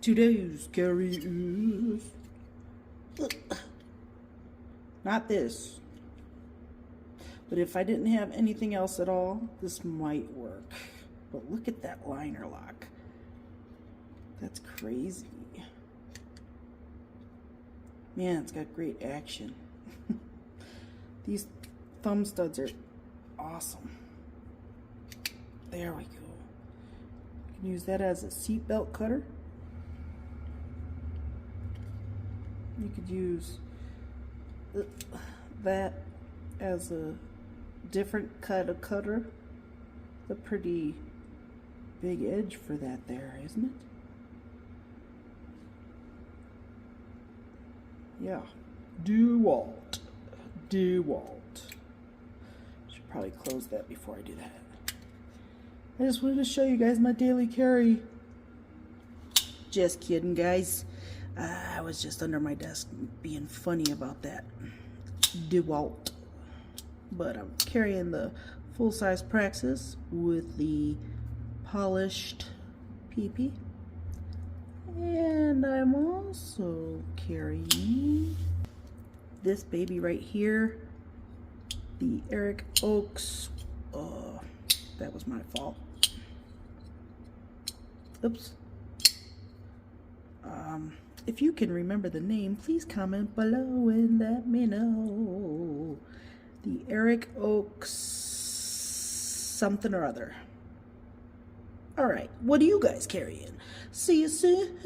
Today's carry is not this. But if I didn't have anything else at all, this might work. But look at that liner lock. That's crazy. Man, it's got great action. These thumb studs are awesome. There we go. You can use that as a seatbelt cutter. You could use that as a different kind of cutter. A pretty big edge for that there, isn't it? Yeah. DeWalt. Should probably close that before I do that. I just wanted to show you guys my daily carry. Just kidding, guys. I was just under my desk being funny about that. DeWalt. But I'm carrying the full-size Praxis with the polished PP. And I'm also carrying this baby right here, the Eric Oaks. That was my fault. Oops. If you can remember the name, please comment below and let me know. The Eric Oaks something or other. Alright, what are you guys carrying? See you soon.